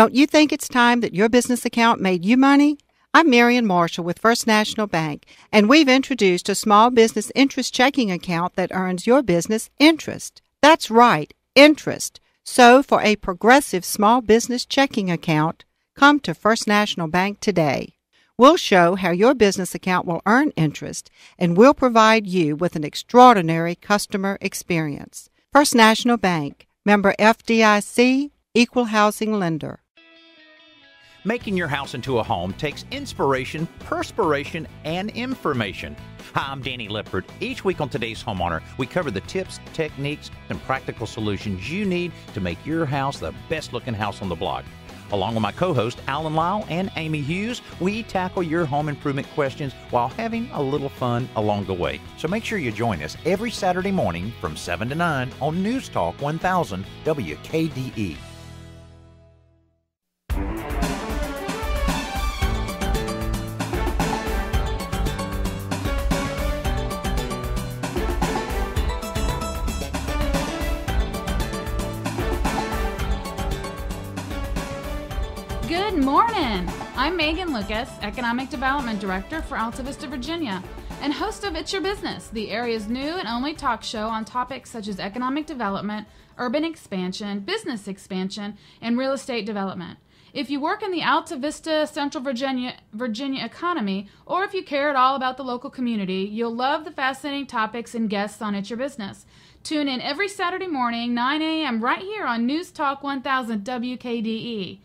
Don't you think it's time that your business account made you money? I'm Marion Marshall with First National Bank, and we've introduced a small business interest checking account that earns your business interest. That's right, interest. So for a progressive small business checking account, come to First National Bank today. We'll show how your business account will earn interest, and we'll provide you with an extraordinary customer experience. First National Bank, member FDIC, equal housing lender. Making your house into a home takes inspiration, perspiration, and information. Hi, I'm Danny Lippert. Each week on Today's Homeowner, we cover the tips, techniques, and practical solutions you need to make your house the best-looking house on the block. Along with my co-host, Alan Lyle and Amy Hughes, we tackle your home improvement questions while having a little fun along the way. So make sure you join us every Saturday morning from 7 to 9 on News Talk 1000 WKDE. Good morning! I'm Megan Lucas, Economic Development Director for Alta Vista, Virginia, and host of It's Your Business, the area's new and only talk show on topics such as economic development, urban expansion, business expansion, and real estate development. If you work in the Alta Vista, Central Virginia economy, or if you care at all about the local community, you'll love the fascinating topics and guests on It's Your Business. Tune in every Saturday morning, 9 a.m. right here on News Talk 1000 WKDE.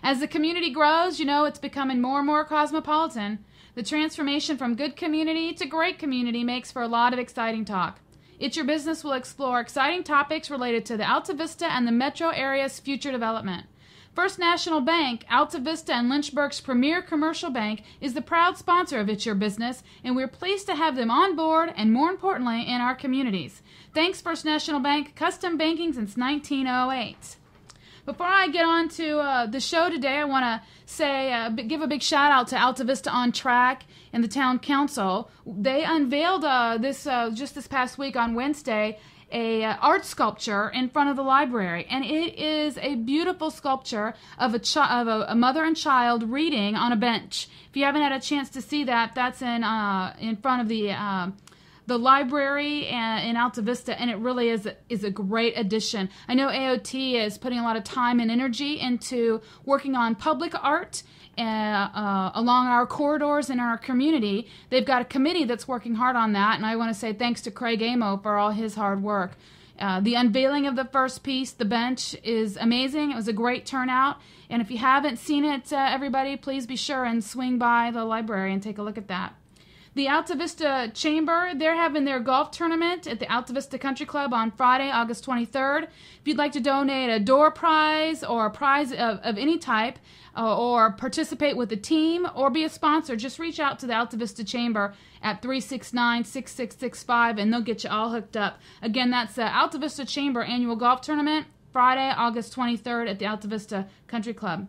As the community grows, it's becoming more and more cosmopolitan. The transformation from good community to great community makes for a lot of exciting talk. It's Your Business will explore exciting topics related to the Alta Vista and the metro area's future development. First National Bank, Alta Vista and Lynchburg's premier commercial bank, is the proud sponsor of It's Your Business, and we're pleased to have them on board and, more importantly, in our communities. Thanks, First National Bank, custom banking since 1908. Before I get on to the show today, I want to say, give a big shout out to Alta Vista On Track and the Town Council. They unveiled just this past week on Wednesday a art sculpture in front of the library, and it is a beautiful sculpture of a mother and child reading on a bench. If you haven't had a chance to see that, that's in front of the library in Alta Vista, and it really is a great addition. I know AOT is putting a lot of time and energy into working on public art along our corridors in our community. They've got a committee that's working hard on that, and I want to say thanks to Craig Amo for all his hard work. The unveiling of the first piece, The Bench, is amazing. It was a great turnout, and if you haven't seen it, everybody, please be sure and swing by the library and take a look at that. The Alta Vista Chamber, they're having their golf tournament at the Alta Vista Country Club on Friday, August 23rd. If you'd like to donate a door prize or a prize of any type, or participate with a team or be a sponsor, just reach out to the Alta Vista Chamber at 369-6665, and they'll get you all hooked up. Again, that's the Alta Vista Chamber Annual Golf Tournament, Friday, August 23rd at the Alta Vista Country Club.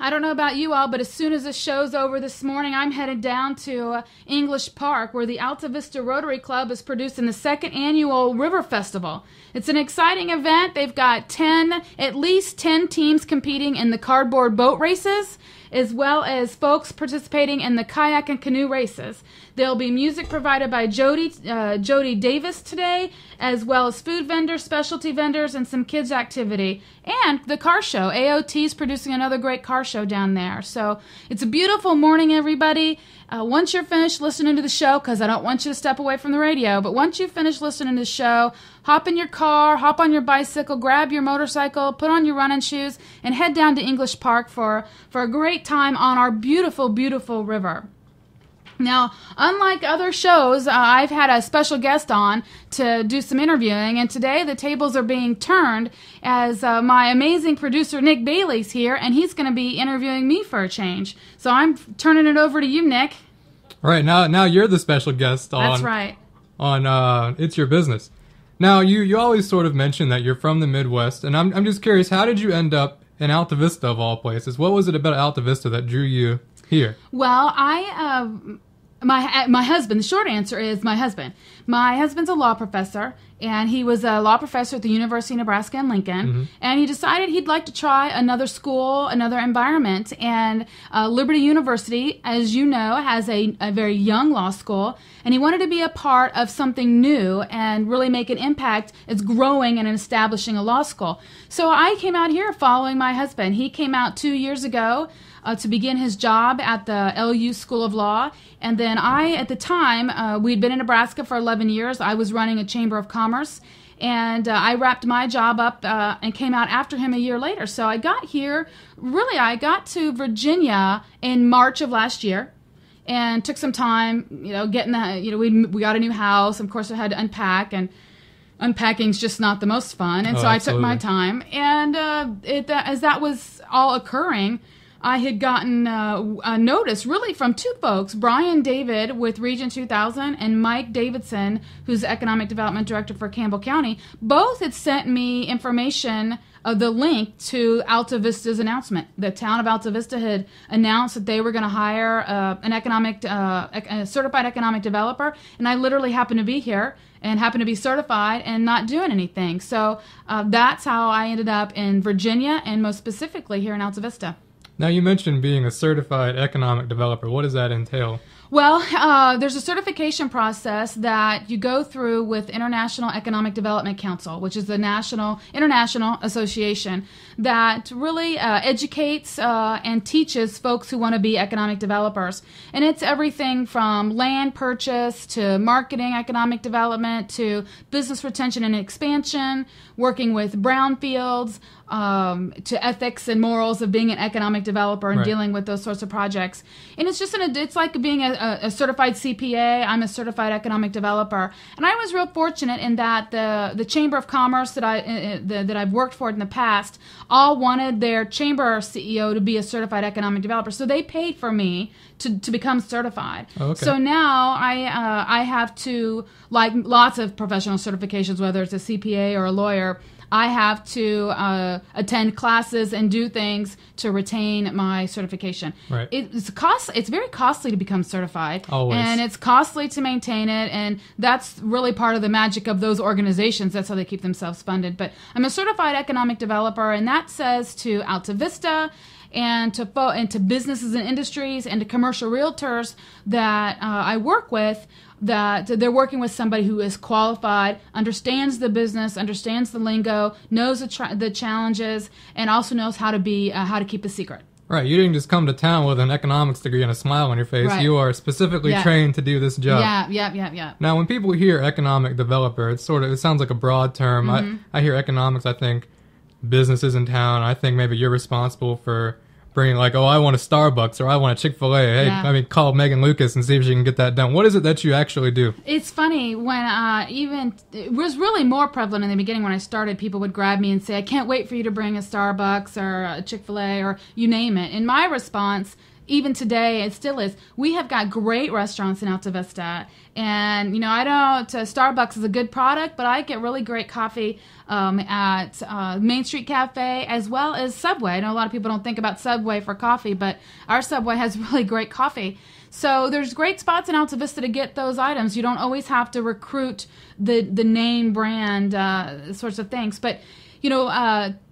I don't know about you all, but as soon as this show's over this morning, I'm headed down to English Park, where the Alta Vista Rotary Club is producing the second annual River Festival. It's an exciting event. They've got at least 10 teams competing in the cardboard boat races, as well as folks participating in the kayak and canoe races. There'll be music provided by Jody Davis today, as well as food vendors, specialty vendors, and some kids' activity. And the car show. AOT is producing another great car show down there. So it's a beautiful morning, everybody. Once you're finished listening to the show, because I don't want you to step away from the radio, but once you finish listening to the show, hop in your car, hop on your bicycle, grab your motorcycle, put on your running shoes, and head down to English Park for a great time on our beautiful, beautiful river. Now, unlike other shows, I've had a special guest on to do some interviewing, and today the tables are being turned as my amazing producer Nick Bailey's here, and he's going to be interviewing me for a change. So I'm turning it over to you, Nick. All right, now you're the special guest on. That's right. On It's Your Business. Now, you always sort of mention that you're from the Midwest, and I'm just curious, how did you end up in Alta Vista of all places? What was it about Alta Vista that drew you here? Well, my husband, the short answer is my husband. My husband's a law professor, And he was a law professor at the University of Nebraska in Lincoln. And he decided he'd like to try another school, another environment. And Liberty University, as you know, has a very young law school. And he wanted to be a part of something new and really make an impact. It's growing and establishing a law school. So I came out here following my husband. He came out 2 years ago to begin his job at the LU School of Law. And then I, at the time, we'd been in Nebraska for 11 years. I was running a Chamber of Commerce. And I wrapped my job up and came out after him a year later. So I got here, really, I got to Virginia in March of last year. And took some time, getting the, we got a new house. Of course, I had to unpack, and unpacking's just not the most fun. And so I took my time. And as that was all occurring, I had gotten a notice really from two folks, Brian David with Region 2000 and Mike Davidson, who's the Economic Development Director for Campbell County. Both had sent me information of the link to Alta Vista's announcement. The town of Alta Vista had announced that they were going to hire a certified economic developer, and I literally happened to be here and happened to be certified and not doing anything. So that's how I ended up in Virginia, and most specifically here in Alta Vista. Now, you mentioned being a certified economic developer. What does that entail? Well, there's a certification process that you go through with International Economic Development Council, which is the international association that really educates and teaches folks who want to be economic developers. And it's everything from land purchase to marketing economic development to business retention and expansion, working with brownfields, to ethics and morals of being an economic developer and dealing with those sorts of projects. And it's just it's like being a certified CPA. I'm a certified economic developer, and I was real fortunate in that the Chamber of Commerce that I've worked for in the past all wanted their chamber CEO to be a certified economic developer, so they paid for me to become certified. Oh, okay. So now I have to, like lots of professional certifications, whether it's a CPA or a lawyer, I have to attend classes and do things to retain my certification. Right. It's very costly to become certified. Always. And it's costly to maintain it, and that's really part of the magic of those organizations. That's how they keep themselves funded. But I'm a certified economic developer, and that says to Alta Vista and to businesses and industries and to commercial realtors that I work with, that they're working with somebody who is qualified, understands the business, understands the lingo, knows the challenges, and also knows how to keep a secret. Right. You didn't just come to town with an economics degree and a smile on your face. Right. You are specifically trained to do this job. Yeah. Now, when people hear economic developer, it sounds like a broad term. Mm-hmm. I hear economics, I think businesses in town. I think maybe you're responsible for bringing, like, I want a Starbucks or I want a Chick-fil-A. Hey, call Megan Lucas and see if she can get that done. What is it that you actually do? It's funny, when it was really more prevalent in the beginning when I started, people would grab me and say, I can't wait for you to bring a Starbucks or a Chick-fil-A or you name it. And my response, even today, it still is, we have got great restaurants in Alta Vista. And, Starbucks is a good product, but I get really great coffee at Main Street Cafe as well as Subway. I know a lot of people don't think about Subway for coffee, but our Subway has really great coffee. So there's great spots in Alta Vista to get those items. You don't always have to recruit the name brand sorts of things. But,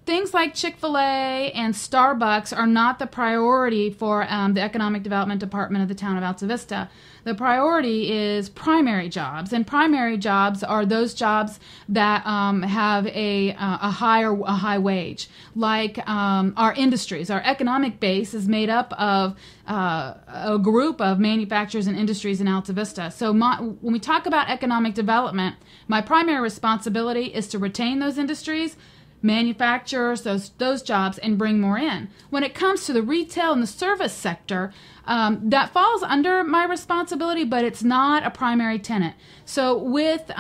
things like Chick-fil-A and Starbucks are not the priority for the Economic Development Department of the town of Alta Vista. The priority is primary jobs, and primary jobs are those jobs that have a high wage. Like our industries, our economic base is made up of a group of manufacturers and industries in Alta Vista. So when we talk about economic development, my primary responsibility is to retain those industries, manufacturers, those jobs, and bring more in. When it comes to the retail and the service sector, that falls under my responsibility, but it's not a primary tenant. So with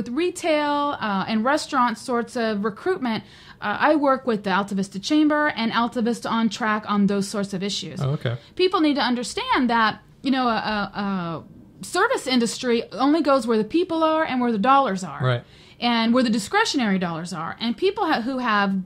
retail and restaurant sorts of recruitment, I work with the Alta Vista Chamber and Alta Vista On Track on those sorts of issues. Oh, okay. People need to understand that service industry only goes where the people are and where the dollars are. Right. And where the discretionary dollars are. And people who have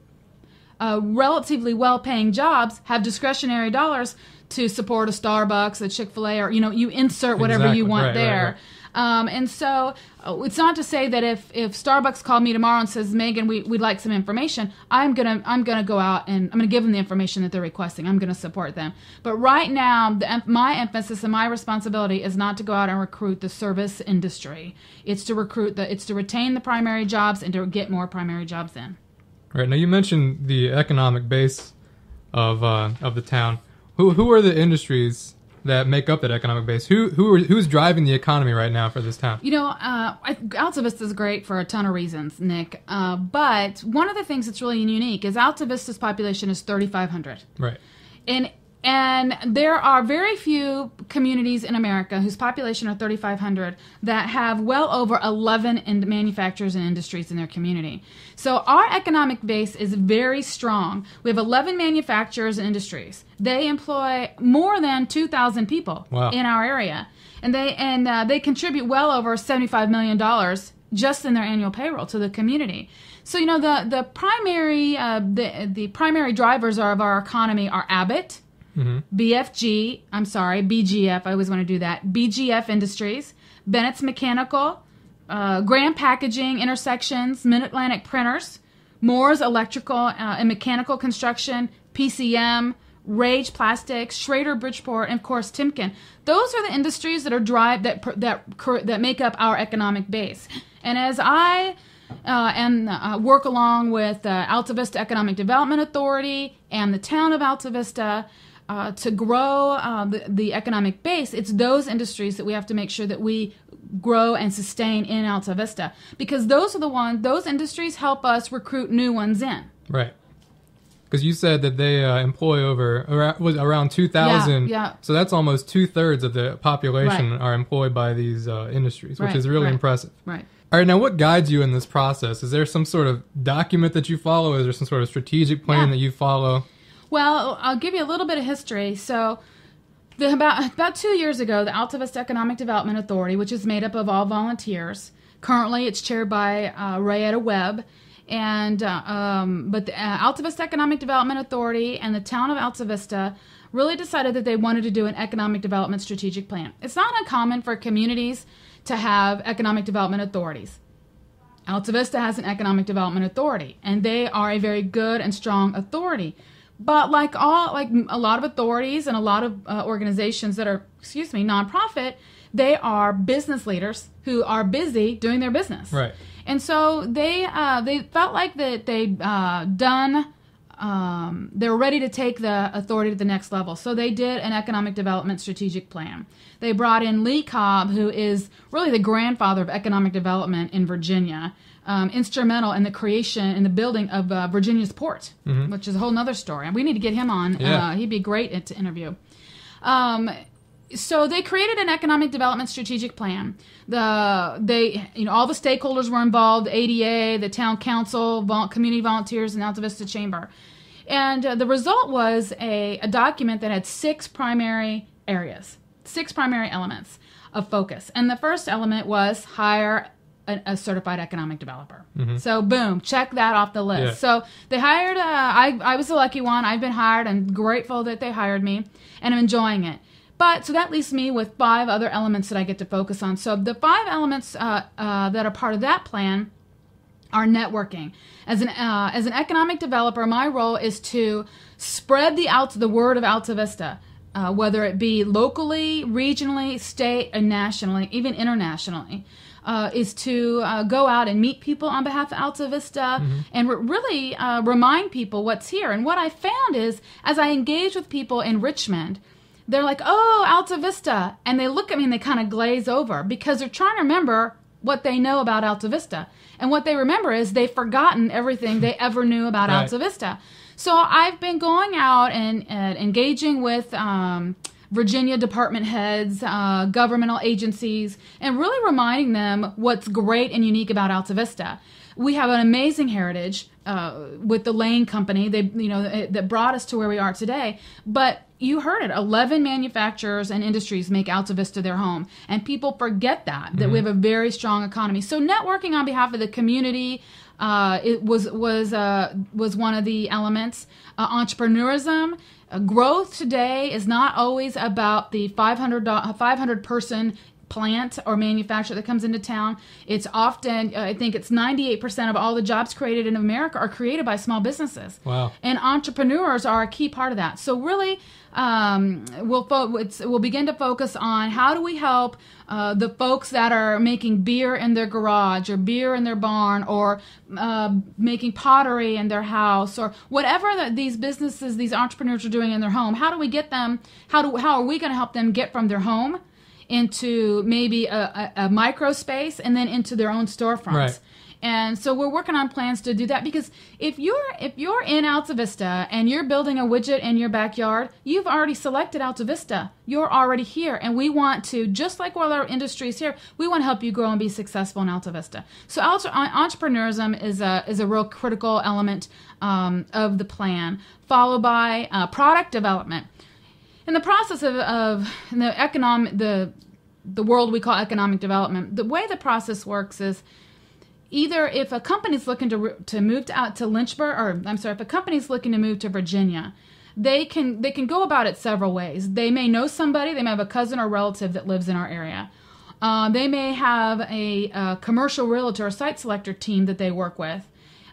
relatively well-paying jobs have discretionary dollars to support a Starbucks, a Chick-fil-A, or, you insert whatever you want there. And so it's not to say that if Starbucks called me tomorrow and says, Megan, we'd like some information, I'm gonna go out and I'm gonna give them the information that they're requesting. I'm gonna support them. But right now, my emphasis and my responsibility is not to go out and recruit the service industry. It's to retain the primary jobs and to get more primary jobs in. Right. Now you mentioned the economic base of the town. Who are the industries that make up that economic base? Who's driving the economy right now for this town? Alta Vista is great for a ton of reasons, Nick. But one of the things that's really unique is Alta Vista's population is 3,500. Right. And there are very few communities in America whose population are 3,500 that have well over 11 manufacturers and industries in their community. So our economic base is very strong. We have 11 manufacturers and industries. They employ more than 2,000 people in our area. And they contribute well over $75 million just in their annual payroll to the community. So, the primary drivers of our economy are Abbott, BGF, I always want to do that, BGF Industries, Bennett's Mechanical, Graham Packaging, Intersections, Mid-Atlantic Printers, Moore's Electrical and Mechanical Construction, PCM, Rage Plastics, Schrader Bridgeport, and of course Timken. Those are the industries that that make up our economic base. And as I work along with Alta Vista Economic Development Authority and the town of Alta Vista to grow the economic base, it's those industries that we have to make sure that we grow and sustain in Alta Vista, because those industries help us recruit new ones in. Right. Because you said that they employ around 2,000. Yeah. So that's almost 2/3 of the population are employed by these industries, which is really impressive. Right. All right, now what guides you in this process? Is there some sort of document that you follow? Is there some sort of strategic plan that you follow? Well, I'll give you a little bit of history. So about 2 years ago, the Alta Vista Economic Development Authority, which is made up of all volunteers, currently it's chaired by Rayetta Webb, but the Alta Vista Economic Development Authority and the town of Alta Vista really decided that they wanted to do an economic development strategic plan. It's not uncommon for communities to have economic development authorities. Alta Vista has an economic development authority, and they are a very good and strong authority. But like a lot of authorities and a lot of organizations that are, nonprofit, they are business leaders who are busy doing their business. Right. And so they felt like that they were ready to take the authority to the next level. So they did an economic development strategic plan. They brought in Lee Cobb, who is really the grandfather of economic development in Virginia, instrumental in the creation and the building of Virginia's port, which is a whole other story. We need to get him on. Yeah. He'd be great to interview. So they created an economic development strategic plan. All the stakeholders were involved: ADA, the town council, community volunteers, and Alta Vista Chamber. And the result was a document that had 6 primary areas, 6 primary elements of focus. And the first element was hire a certified economic developer. So boom, check that off the list. Yeah. So they hired, I was the lucky one. I've been hired. I'm grateful that they hired me, and I'm enjoying it. So that leaves me with 5 other elements that I get to focus on. So the 5 elements that are part of that plan are networking. As an economic developer, my role is to spread the word of Alta Vista, whether it be locally, regionally, state, and nationally, even internationally. Is to go out and meet people on behalf of Alta Vista and really remind people what's here. And what I found is, as I engage with people in Richmond, they're like, "Oh, Alta Vista," and they look at me and they kind of glaze over because they're trying to remember what they know about Alta Vista. And what they remember is they've forgotten everything they ever knew about Alta Vista. So I've been going out and engaging with Virginia department heads, governmental agencies, and really reminding them what's great and unique about Alta Vista. We have an amazing heritage with the Lane Company. That brought us to where we are today. But you heard it: 11 manufacturers and industries make Alta Vista their home, and people forget that we have a very strong economy. So networking on behalf of the community it was one of the elements. Entrepreneurism. Growth today is not always about the 500 person plant or manufacturer that comes into town. It's often, I think it's 98% of all the jobs created in America are created by small businesses. Wow. And entrepreneurs are a key part of that. So really, we'll begin to focus on how do we help the folks that are making beer in their garage or beer in their barn or making pottery in their house or whatever these businesses, these entrepreneurs are doing in their home. How do we get them, how are we going to help them get from their home into maybe a micro space and then into their own storefronts? Right. And so we're working on plans to do that, because if you're in Alta Vista and you're building a widget in your backyard, you've already selected Alta Vista. You're already here, and we want to, just like all our industries here, we want to help you grow and be successful in Alta Vista. So entrepreneurism is a real critical element of the plan, followed by product development. In the process of the world we call economic development, the way the process works is, either if a company's looking to move out to Lynchburg, or if a company's looking to move to Virginia, they can go about it several ways. They may know somebody, they may have a cousin or relative that lives in our area. They may have a commercial realtor or site selector team that they work with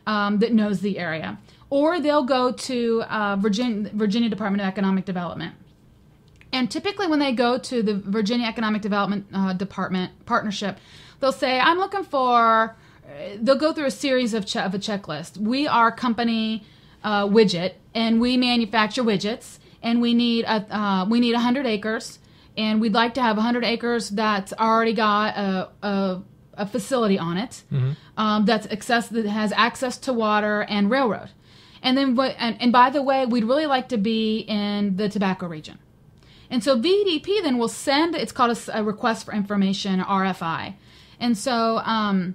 that knows the area. Or they'll go to Virginia Department of Economic Development. And typically when they go to the Virginia Economic Development Department partnership, they'll say, I'm looking for... They'll go through a series of a checklist. We are company widget, and we manufacture widgets, and we need 100 acres, and we'd like to have 100 acres that's already got a facility on it, that has access to water and railroad. And then, and by the way, we'd really like to be in the tobacco region. And so VDP then will send, it's called a request for information, RFI. And so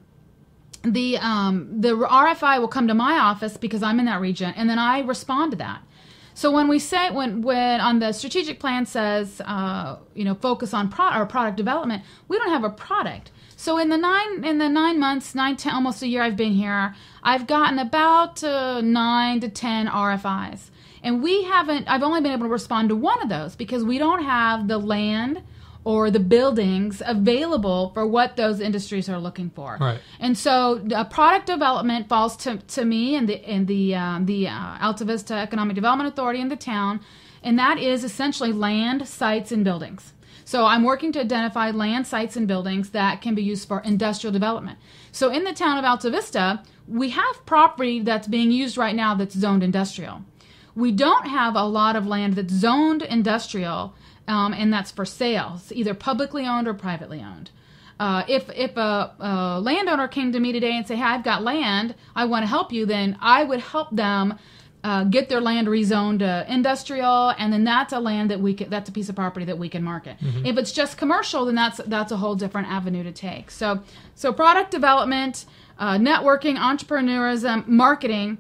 the RFI will come to my office because I'm in that region, and then I respond to that. So when we say, when on the strategic plan says, focus on product development, we don't have a product. So in the 9 months, 10, almost a year I've been here, I've gotten about 9 to 10 RFIs. And I've only been able to respond to one of those because we don't have the land or the buildings available for what those industries are looking for. Right. And so product development falls to me and the Alta Vista Economic Development Authority in the town, and that is essentially land, sites, and buildings. So I'm working to identify land, sites, and buildings that can be used for industrial development. So in the town of Alta Vista, we have property that's being used right now that's zoned industrial. We don't have a lot of land that's zoned industrial, and that's for sale, either publicly owned or privately owned. If a landowner came to me today and say, hey, I've got land, I want to help you, then I would help them get their land rezoned to industrial, and then that's a land that's a piece of property that we can market. Mm-hmm. If it's just commercial, then that's a whole different avenue to take. So product development, networking, entrepreneurism, marketing,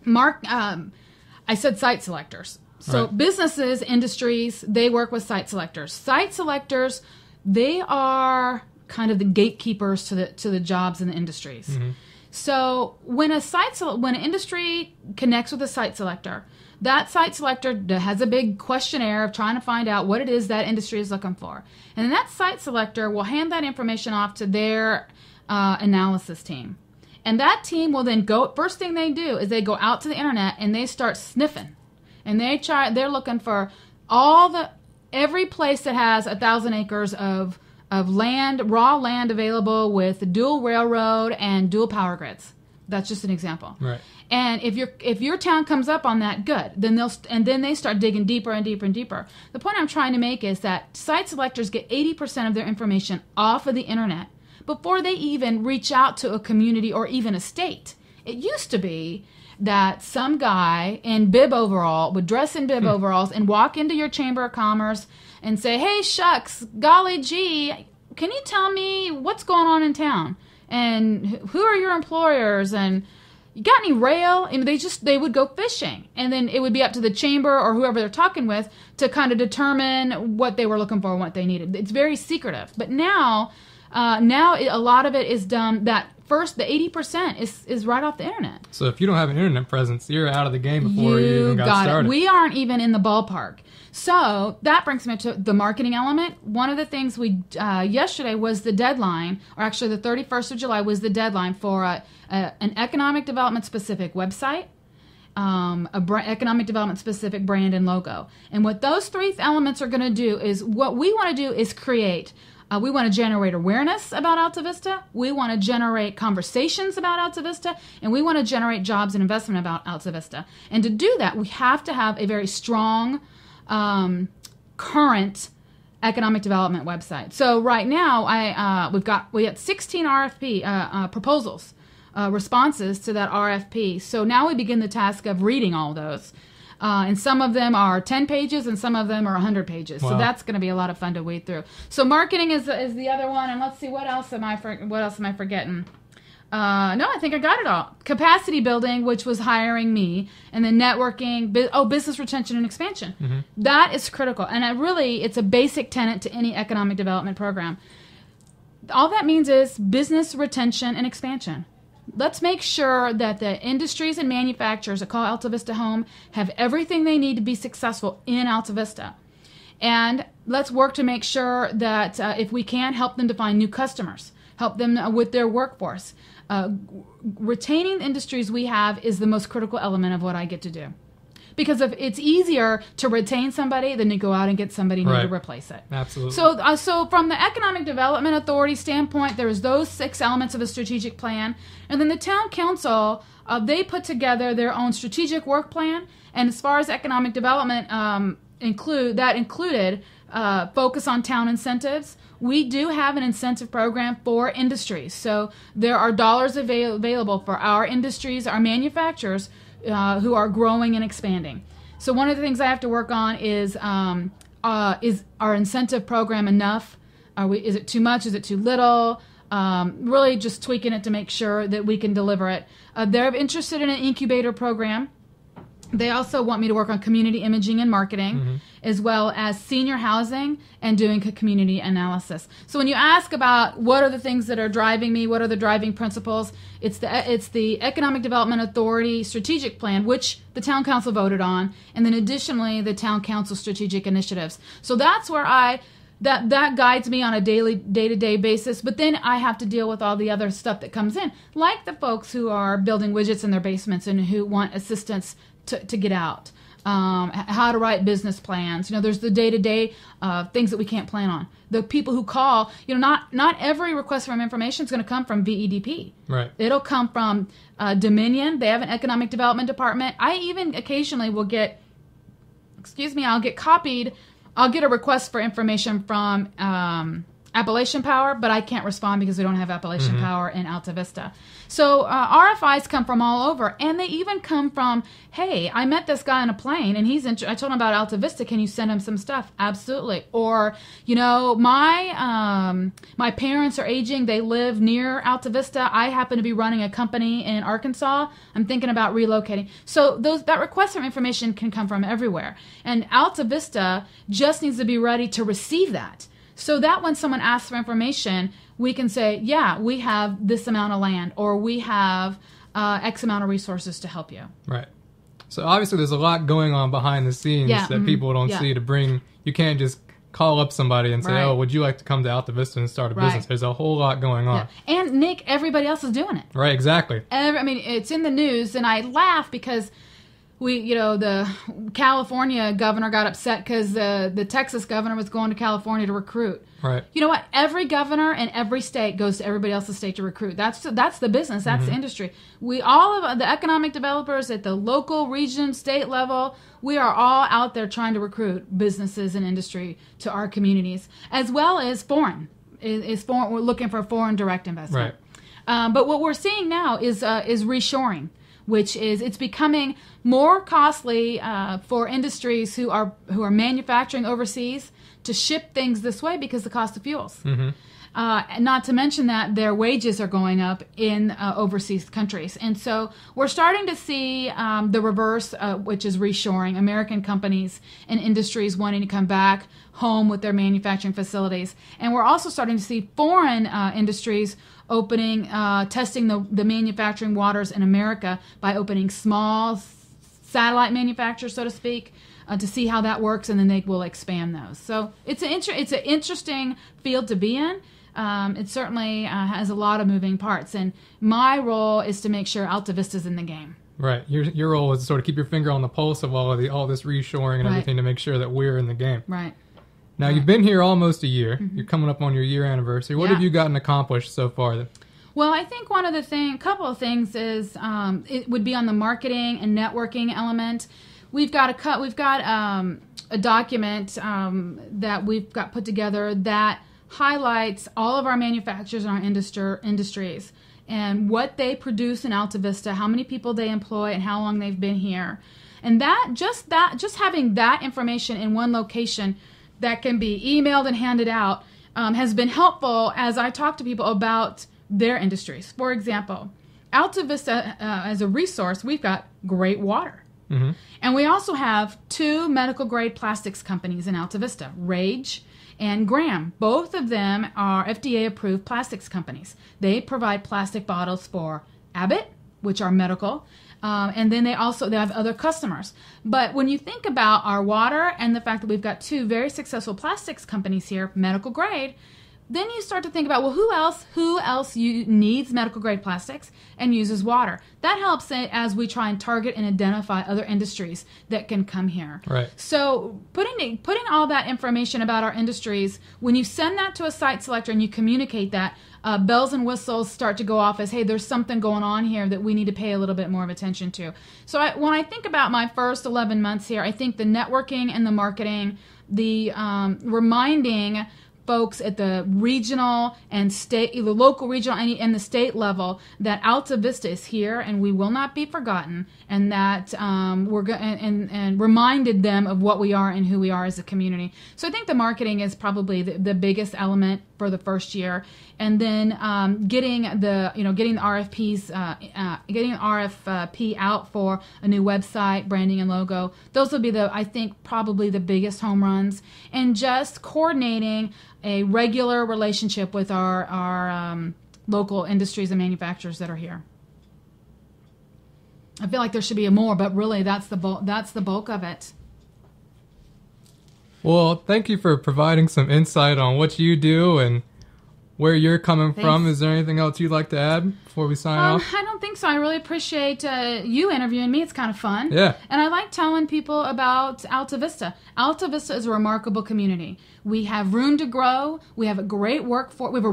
I said site selectors. So right. Businesses, industries, they work with site selectors. Site selectors, they are kind of the gatekeepers to the jobs in the industries. Mm-hmm. So when an industry connects with a site selector, that site selector has a big questionnaire of trying to find out what it is that industry is looking for. And then that site selector will hand that information off to their analysis team. And that team will then first thing they do is they go out to the internet and they start sniffing. And they're looking for every place that has 1,000 acres of land, raw land available with dual railroad and dual power grids. That's just an example. Right. And if your town comes up on that, good. Then they start digging deeper and deeper and deeper. The point I'm trying to make is that site selectors get 80% of their information off of the internet before they even reach out to a community or even a state. It used to be that some guy in bib overall would dress in bib overalls and walk into your Chamber of Commerce and say, hey, shucks, golly gee, can you tell me what's going on in town? And who are your employers? And you got any rail? And they would go fishing. And then it would be up to the chamber or whoever they're talking with to kind of determine what they were looking for and what they needed. It's very secretive. But now a lot of it is done, that 80% is right off the internet. So if you don't have an internet presence, you're out of the game before you even got started. We aren't even in the ballpark. So that brings me to the marketing element. One of the things we yesterday was the deadline, or actually the 31st of July was the deadline for an economic development specific website, economic development specific brand and logo. And what those three elements are going to do is, what we want to do is create. We want to generate awareness about Alta Vista. We want to generate conversations about Alta Vista, and we want to generate jobs and investment about Alta Vista. And to do that, we have to have a very strong, current economic development website. So right now, we had 16 RFP proposals, responses to that RFP. So now we begin the task of reading all those. And some of them are 10 pages and some of them are 100 pages. Wow. So that's going to be a lot of fun to wade through. So marketing is the other one. And let's see, what else am I forgetting? No, I think I got it all. Capacity building, which was hiring me, and then networking, business retention and expansion. Mm-hmm. That is critical. And it's a basic tenet to any economic development program. All that means is business retention and expansion. Let's make sure that the industries and manufacturers that call Alta Vista home have everything they need to be successful in Alta Vista. And let's work to make sure that if we can, help them to find new customers, help them with their workforce. Retaining the industries we have is the most critical element of what I get to do. Because if it's easier to retain somebody than to go out and get somebody new to replace it. Absolutely. So from the Economic Development Authority standpoint, there's those 6 elements of a strategic plan. And then the town council, they put together their own strategic work plan. And as far as economic development included focus on town incentives. We do have an incentive program for industries. So there are dollars available for our industries, our manufacturers, who are growing and expanding. So one of the things I have to work on is our incentive program enough? Is it too much? Is it too little? Really just tweaking it to make sure that we can deliver it. They're interested in an incubator program. They also want me to work on community imaging and marketing, as well as senior housing and doing community analysis. So when you ask about what are the things that are driving me, what are the driving principles, it's the Economic Development Authority strategic plan, which the town council voted on, and then additionally the town council strategic initiatives. So that's where that guides me on a day-to-day basis, but then I have to deal with all the other stuff that comes in, like the folks who are building widgets in their basements and who want assistance to get out, how to write business plans. There's the day-to-day things that we can't plan on. The people who call, not every request for information is going to come from VEDP. Right. It'll come from Dominion. They have an economic development department. I even occasionally will get, I'll get a request for information from Appalachian Power, but I can't respond because we don't have Appalachian Power in Alta Vista. So RFIs come from all over, and they even come from, hey, I met this guy on a plane, and I told him about Alta Vista. Can you send him some stuff? Absolutely. Or, my parents are aging. They live near Alta Vista. I happen to be running a company in Arkansas. I'm thinking about relocating. So that request for information can come from everywhere, and Alta Vista just needs to be ready to receive that. So that when someone asks for information, we can say, yeah, we have this amount of land, or we have X amount of resources to help you. Right. So obviously there's a lot going on behind the scenes that people don't see to bring. You can't just call up somebody and say, oh, would you like to come to Alta Vista and start a business? There's a whole lot going on. Yeah. And Nick, everybody else is doing it. Right, exactly. It's in the news, and I laugh because the California governor got upset because the Texas governor was going to California to recruit. Right. You know what? Every governor in every state goes to everybody else's state to recruit. That's the business. That's the industry. All of the economic developers at the local, region, state level, we are all out there trying to recruit businesses and industry to our communities, as well as foreign. We're looking for foreign direct investment. Right. But what we're seeing now is reshoring, which is it's becoming more costly for industries who are manufacturing overseas to ship things this way because of the cost of fuels. Not to mention that their wages are going up in overseas countries. And so we're starting to see the reverse, which is reshoring, American companies and industries wanting to come back home with their manufacturing facilities. And we're also starting to see foreign industries opening, testing the manufacturing waters in America by opening small satellite manufacturers, so to speak, to see how that works, and then they will expand those. So it's an interesting field to be in. It certainly has a lot of moving parts, and my role is to make sure Alta Vista's in the game. Right. Your role is to sort of keep your finger on the pulse of all this reshoring and everything to make sure that we're in the game. Right. Now, you've been here almost a year. Mm-hmm. You're coming up on your year anniversary. What have you gotten accomplished so far? Well, I think couple of things is it would be on the marketing and networking element. We've got a document that we've got put together that highlights all of our manufacturers in our industries and what they produce in Alta Vista, how many people they employ, and how long they've been here. And just having that information in one location that can be emailed and handed out has been helpful as I talk to people about their industries. For example, Alta Vista, as a resource, we've got great water. Mm-hmm. And we also have 2 medical-grade plastics companies in Alta Vista, Rage and Graham. Both of them are FDA-approved plastics companies. They provide plastic bottles for Abbott, which are medical, and then they have other customers. But when you think about our water and the fact that we've got 2 very successful plastics companies here, medical grade, then you start to think about, well, who else needs medical grade plastics and uses water? That helps as we try and target and identify other industries that can come here. Right. So putting all that information about our industries, when you send that to a site selector and you communicate that, bells and whistles start to go off as, hey, there's something going on here that we need to pay a little bit more of attention to. So when I think about my first 11 months here, I think the networking and the marketing, the reminding folks at the regional and state, the local, regional, and the state level that Alta Vista is here and we will not be forgotten, and that and reminded them of what we are and who we are as a community. So I think the marketing is probably the biggest element for the first year, and then getting the RFPs, getting an RFP out for a new website, branding, and logo. Those will be I think probably the biggest home runs, and just coordinating a regular relationship with our local industries and manufacturers that are here. I feel like there should be more, but really that's the bulk of it. Well, thank you for providing some insight on what you do and where you're coming from. Is there anything else you'd like to add before we sign off? I don't think so. I really appreciate you interviewing me. It's kind of fun. Yeah. And I like telling people about Alta Vista. Alta Vista is a remarkable community. We have room to grow. We have a great workforce. We have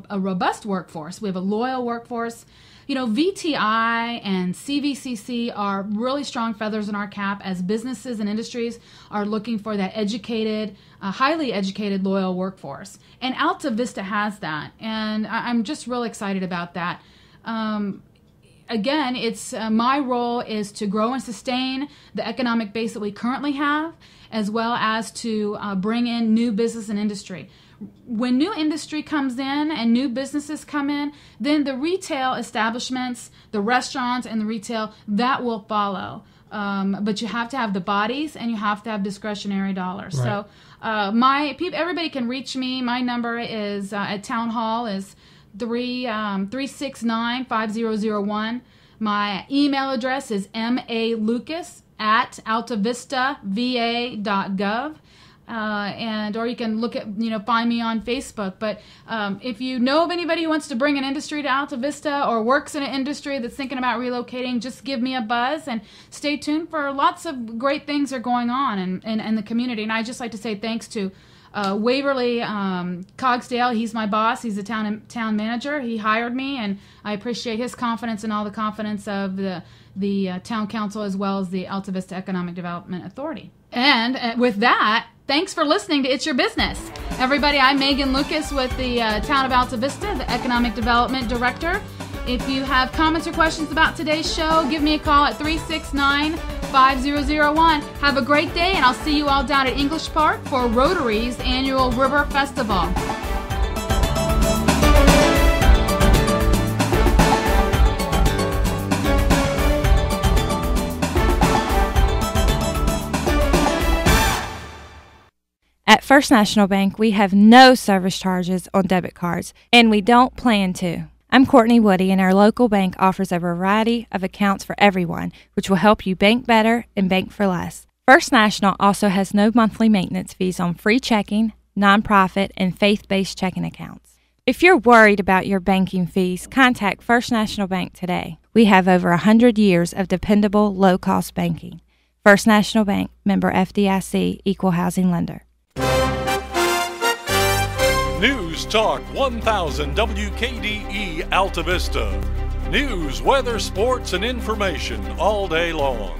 a robust workforce. We have a loyal workforce. You know, VTI and CVCC are really strong feathers in our cap as businesses and industries are looking for that educated, highly educated, loyal workforce. And Alta Vista has that, and I'm just real excited about that. Again, it's my role is to grow and sustain the economic base that we currently have, as well as to bring in new business and industry. When new industry comes in and new businesses come in, then the retail establishments, the restaurants and the retail, that will follow. But you have to have the bodies and you have to have discretionary dollars. Right. So everybody can reach me. My number is at Town Hall is 369-5001. My email address is malucas@altavistava.gov. Or you can find me on Facebook. But if you know of anybody who wants to bring an industry to Alta Vista or works in an industry that's thinking about relocating, just give me a buzz and stay tuned for lots of great things are going on in the community. And I just like to say thanks to Waverly Cogsdale. He's my boss. He's the town manager. He hired me, and I appreciate his confidence and all the confidence of the town council as well as the Alta Vista Economic Development Authority. And with that, thanks for listening to It's Your Business. Everybody, I'm Megan Lucas with the Town of Alta Vista, the Economic Development Director. If you have comments or questions about today's show, give me a call at 369-5001. Have a great day, and I'll see you all down at English Park for Rotary's annual River Festival. At First National Bank, we have no service charges on debit cards, and we don't plan to. I'm Courtney Woody, and our local bank offers a variety of accounts for everyone, which will help you bank better and bank for less. First National also has no monthly maintenance fees on free checking, nonprofit, and faith-based checking accounts. If you're worried about your banking fees, contact First National Bank today. We have over 100 years of dependable, low-cost banking. First National Bank, member FDIC, equal housing lender. News Talk 1000 WKDE Alta Vista. News, weather, sports, and information all day long.